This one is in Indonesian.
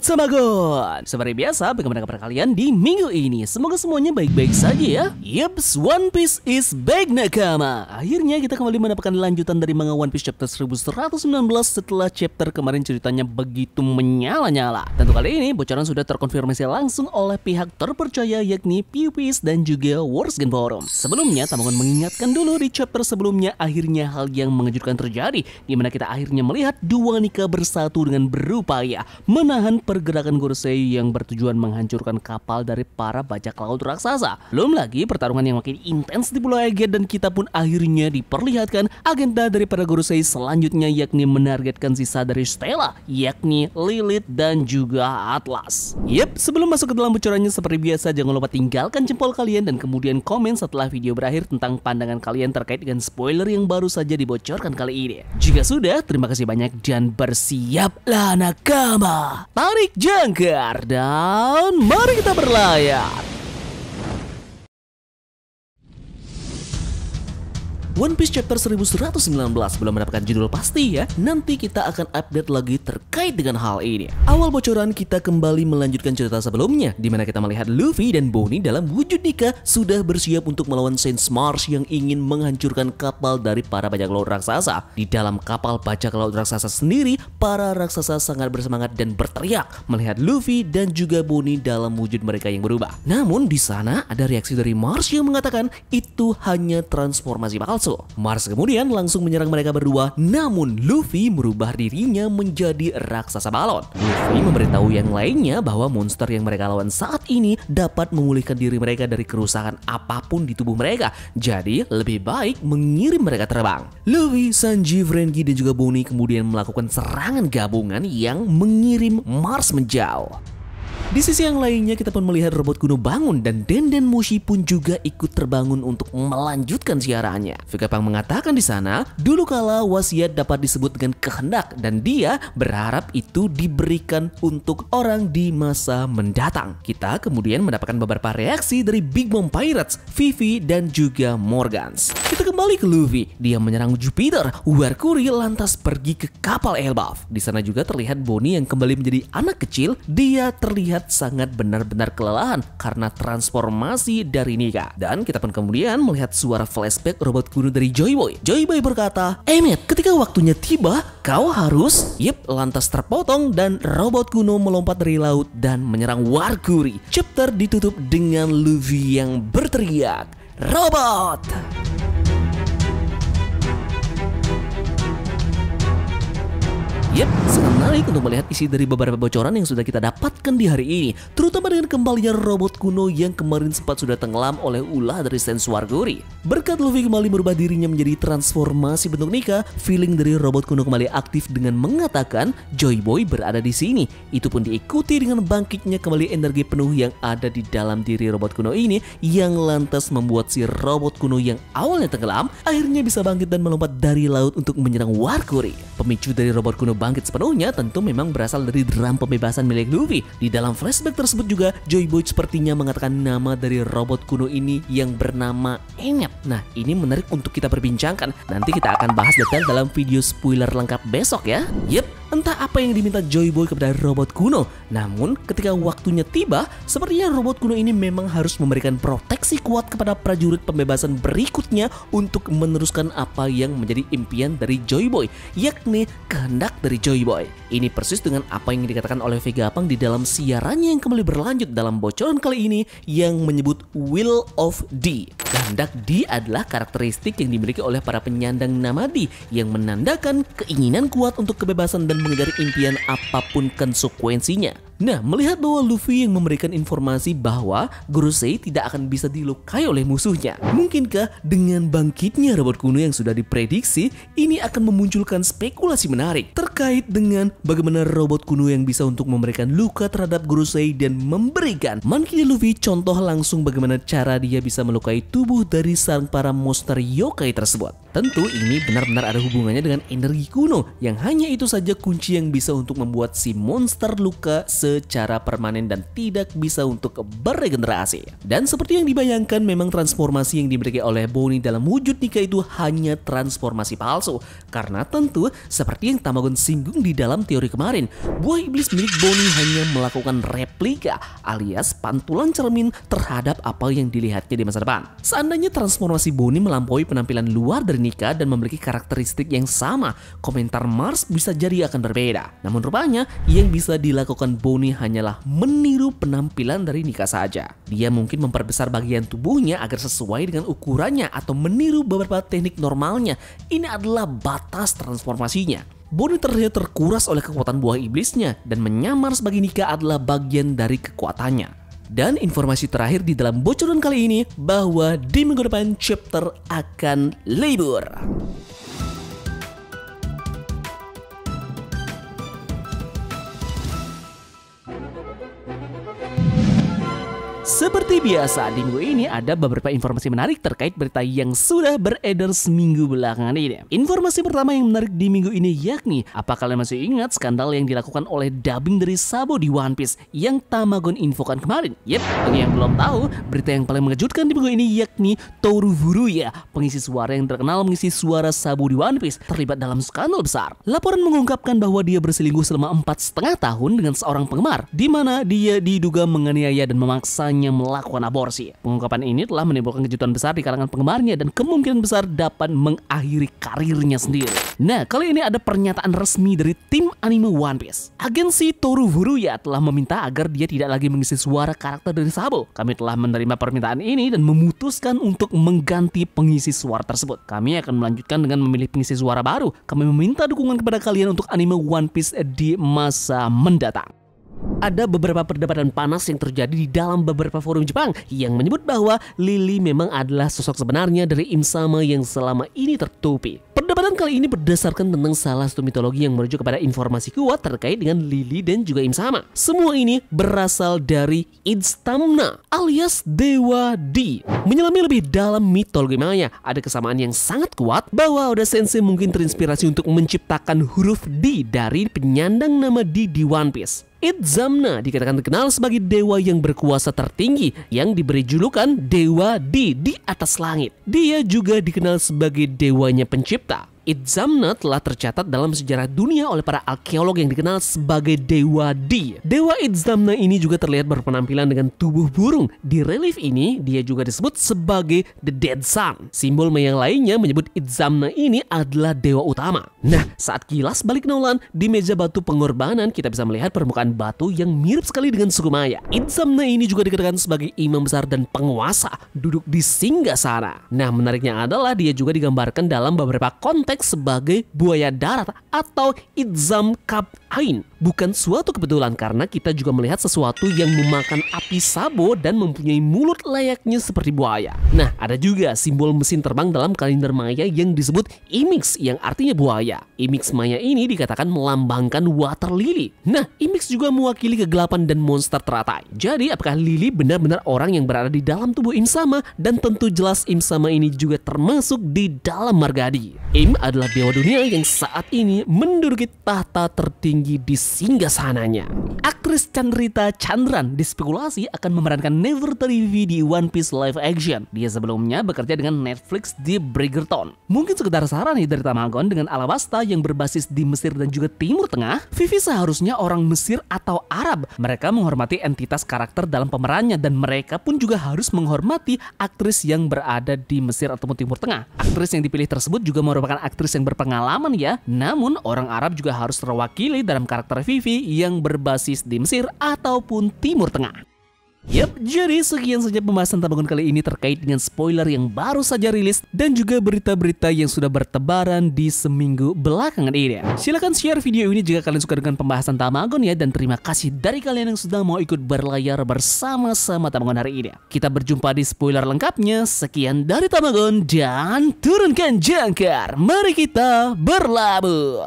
sama Gon. Seperti biasa, bagaimana kabar kalian di minggu ini? Semoga semuanya baik-baik saja ya. Yups, One Piece is back nakama. Akhirnya kita kembali mendapatkan lanjutan dari manga One Piece chapter 1119 setelah chapter kemarin ceritanya begitu menyala-nyala. Tentu kali ini bocoran sudah terkonfirmasi langsung oleh pihak terpercaya yakni Piupis dan juga Words Gen Forum. Sebelumnya, Tamgon mengingatkan dulu di chapter sebelumnya akhirnya hal yang mengejutkan terjadi, di mana kita akhirnya melihat dua Nika bersatu dengan berupaya menahan pergerakan Gorosei yang bertujuan menghancurkan kapal dari para bajak laut raksasa. Belum lagi pertarungan yang makin intens di Pulau Aegir, dan kita pun akhirnya diperlihatkan agenda daripada Gorosei selanjutnya yakni menargetkan sisa dari Stella, yakni Lilith dan juga Atlas. Yep, sebelum masuk ke dalam bocorannya seperti biasa jangan lupa tinggalkan jempol kalian dan kemudian komen setelah video berakhir tentang pandangan kalian terkait dengan spoiler yang baru saja dibocorkan kali ini. Jika sudah, terima kasih banyak dan bersiaplah nakama. Tarik jangkar dan mari kita berlayar. One Piece chapter 1119 belum mendapatkan judul pasti ya. Nanti kita akan update lagi terkait dengan hal ini. Awal bocoran kita kembali melanjutkan cerita sebelumnya, di mana kita melihat Luffy dan Bonnie dalam wujud Nika sudah bersiap untuk melawan Saint Mars yang ingin menghancurkan kapal dari para bajak laut raksasa. Di dalam kapal bajak laut raksasa sendiri, para raksasa sangat bersemangat dan berteriak melihat Luffy dan juga Bonnie dalam wujud mereka yang berubah. Namun di sana ada reaksi dari Mars yang mengatakan itu hanya transformasi palsu. Mars kemudian langsung menyerang mereka berdua, namun Luffy merubah dirinya menjadi raksasa balon. Luffy memberitahu yang lainnya bahwa monster yang mereka lawan saat ini dapat memulihkan diri mereka dari kerusakan apapun di tubuh mereka. Jadi lebih baik mengirim mereka terbang. Luffy, Sanji, Rengi dan juga Bonnie kemudian melakukan serangan gabungan yang mengirim Mars menjauh. Di sisi yang lainnya kita pun melihat robot kuno bangun dan Denden Mushi pun juga ikut terbangun untuk melanjutkan siarannya. Vegapunk mengatakan di sana, dulu kala wasiat dapat disebut dengan kehendak dan dia berharap itu diberikan untuk orang di masa mendatang. Kita kemudian mendapatkan beberapa reaksi dari Big Mom Pirates, Vivi dan juga Morgans. Kita kembali ke Luffy, dia menyerang Jupiter. Mercury lantas pergi ke kapal Elbaf. Di sana juga terlihat Bonnie yang kembali menjadi anak kecil. Dia terlihat sangat benar-benar kelelahan karena transformasi dari Nika. Dan kita pun kemudian melihat suara flashback robot kuno dari Joy Boy. Joy Boy berkata, "Emmett, ketika waktunya tiba, kau harus..." Yep, lantas terpotong dan robot kuno melompat dari laut dan menyerang Mercury. Chapter ditutup dengan Luffy yang berteriak, "Robot!" Yep, sangat menarik untuk melihat isi dari beberapa bocoran yang sudah kita dapatkan di hari ini, terutama dengan kembalinya robot kuno yang kemarin sempat sudah tenggelam oleh ulah dari Saint Mercury. Berkat Luffy kembali merubah dirinya menjadi transformasi bentuk Nika, feeling dari robot kuno kembali aktif dengan mengatakan Joy Boy berada di sini. Itu pun diikuti dengan bangkitnya kembali energi penuh yang ada di dalam diri robot kuno ini, yang lantas membuat si robot kuno yang awalnya tenggelam akhirnya bisa bangkit dan melompat dari laut untuk menyerang Mercury. Pemicu dari robot kuno bangkit sepenuhnya tentu memang berasal dari drum pembebasan milik Luffy. Di dalam flashback tersebut juga Joy Boy sepertinya mengatakan nama dari robot kuno ini yang bernama Emmett. Nah, ini menarik untuk kita perbincangkan. Nanti kita akan bahas detail dalam video spoiler lengkap besok ya. Yep, entah apa yang diminta Joy Boy kepada robot kuno. Namun ketika waktunya tiba, sepertinya robot kuno ini memang harus memberikan proteksi kuat kepada prajurit pembebasan berikutnya untuk meneruskan apa yang menjadi impian dari Joy Boy, yakni kehendak dari Joy Boy. Ini persis dengan apa yang dikatakan oleh Vegapunk di dalam siarannya yang kembali berlanjut dalam bocoran kali ini yang menyebut Will of D. Kehendak D adalah karakteristik yang dimiliki oleh para penyandang nama D yang menandakan keinginan kuat untuk kebebasan dan mengejar impian apapun konsekuensinya. Nah, melihat bahwa Luffy yang memberikan informasi bahwa Gorosei tidak akan bisa dilukai oleh musuhnya, mungkinkah dengan bangkitnya robot kuno yang sudah diprediksi, ini akan memunculkan spekulasi menarik terkait dengan bagaimana robot kuno yang bisa untuk memberikan luka terhadap Gorosei dan memberikan Monkey Luffy contoh langsung bagaimana cara dia bisa melukai tubuh dari sang para monster yokai tersebut. tentu ini benar-benar ada hubungannya dengan energi kuno yang hanya itu saja kunci yang bisa untuk membuat si monster luka secara permanen dan tidak bisa untuk beregenerasi. Dan seperti yang dibayangkan, memang transformasi yang dimiliki oleh Bonnie dalam wujud Nika itu hanya transformasi palsu. Karena tentu seperti yang Tamagon singgung di dalam teori kemarin, buah iblis milik Bonnie hanya melakukan replika alias pantulan cermin terhadap apa yang dilihatnya di masa depan. Seandainya transformasi Bonnie melampaui penampilan luar dari Nika dan memiliki karakteristik yang sama, komentar Mars bisa jadi akan berbeda. Namun rupanya yang bisa dilakukan Bonnie hanyalah meniru penampilan dari Nika saja. Dia mungkin memperbesar bagian tubuhnya agar sesuai dengan ukurannya atau meniru beberapa teknik normalnya. Ini adalah batas transformasinya. Bonnie terlihat terkuras oleh kekuatan buah iblisnya dan menyamar sebagai Nika adalah bagian dari kekuatannya. Dan informasi terakhir di dalam bocoran kali ini bahwa di minggu depan chapter akan libur. Seperti biasa, di minggu ini ada beberapa informasi menarik terkait berita yang sudah beredar seminggu belakangan ini. Informasi pertama yang menarik di minggu ini yakni, apa kalian masih ingat skandal yang dilakukan oleh dubbing dari Sabo di One Piece yang Tamagon infokan kemarin? Yep, bagi yang belum tahu, berita yang paling mengejutkan di minggu ini yakni Toru Furuya, pengisi suara yang terkenal mengisi suara Sabo di One Piece, terlibat dalam skandal besar. Laporan mengungkapkan bahwa dia berselingkuh selama 4,5 tahun dengan seorang penggemar, di mana dia diduga menganiaya dan memaksanya melakukan aborsi. Pengungkapan ini telah menimbulkan kejutan besar di kalangan penggemarnya dan kemungkinan besar dapat mengakhiri karirnya sendiri. Nah, kali ini ada pernyataan resmi dari tim anime One Piece. Agensi Toru Furuya telah meminta agar dia tidak lagi mengisi suara karakter dari Sabo. Kami telah menerima permintaan ini dan memutuskan untuk mengganti pengisi suara tersebut. Kami akan melanjutkan dengan memilih pengisi suara baru. Kami meminta dukungan kepada kalian untuk anime One Piece di masa mendatang. Ada beberapa perdebatan panas yang terjadi di dalam beberapa forum Jepang yang menyebut bahwa Lily memang adalah sosok sebenarnya dari Im Sama yang selama ini tertutupi. Perdebatan kali ini berdasarkan tentang salah satu mitologi yang merujuk kepada informasi kuat terkait dengan Lily dan juga Im Sama. Semua ini berasal dari Idzamna alias Dewa Di. Menyelami lebih dalam mitologi Maya, ada kesamaan yang sangat kuat bahwa Oda Sensei mungkin terinspirasi untuk menciptakan huruf D dari penyandang nama D di One Piece. Idzamna dikatakan terkenal sebagai dewa yang berkuasa tertinggi yang diberi julukan Dewa di atas langit. Dia juga dikenal sebagai dewanya pencipta. Idzamna telah tercatat dalam sejarah dunia oleh para arkeolog yang dikenal sebagai Dewa Di. Dewa Idzamna ini juga terlihat berpenampilan dengan tubuh burung. Di relief ini, dia juga disebut sebagai The Dead Sun. Simbol yang lainnya menyebut Idzamna ini adalah dewa utama. Nah, saat kilas balik Nolan, di meja batu pengorbanan kita bisa melihat permukaan batu yang mirip sekali dengan suku Maya. Idzamna ini juga dikatakan sebagai imam besar dan penguasa, duduk di singgasana. Nah, menariknya adalah dia juga digambarkan dalam beberapa konteks sebagai buaya darat atau Idzam Kab Ain. Bukan suatu kebetulan karena kita juga melihat sesuatu yang memakan api Sabo dan mempunyai mulut layaknya seperti buaya. Nah, ada juga simbol mesin terbang dalam kalender Maya yang disebut Imix yang artinya buaya. Imix Maya ini dikatakan melambangkan water lily. Nah, Imix juga mewakili kegelapan dan monster teratai. Jadi, apakah Lily benar-benar orang yang berada di dalam tubuh Im Sama? Dan tentu jelas Im Sama ini juga termasuk di dalam Margadi. Im adalah dewa dunia yang saat ini menduduki tahta tertinggi di singgasananya. Aktris Chandrita Chandran dispekulasi akan memerankan Nefertari di One Piece live action. Dia sebelumnya bekerja dengan Netflix di Bridgerton. Mungkin sekedar saran nih dari Tamagon, dengan Alabasta yang berbasis di Mesir dan juga Timur Tengah, Vivi seharusnya orang Mesir atau Arab. Mereka menghormati entitas karakter dalam pemerannya dan mereka pun juga harus menghormati aktris yang berada di Mesir ataupun Timur Tengah. Aktris yang dipilih tersebut juga merupakan aktris yang berpengalaman ya. Namun orang Arab juga harus terwakili dalam karakter Vivi yang berbasis di Mesir ataupun Timur Tengah. Yap, jadi sekian saja pembahasan Tamagon kali ini terkait dengan spoiler yang baru saja rilis dan juga berita-berita yang sudah bertebaran di seminggu belakangan ini. Silahkan share video ini jika kalian suka dengan pembahasan Tamagon ya, dan terima kasih dari kalian yang sudah mau ikut berlayar bersama-sama Tamagon hari ini. Kita berjumpa di spoiler lengkapnya. Sekian dari Tamagon dan turunkan jangkar. Mari kita berlabuh.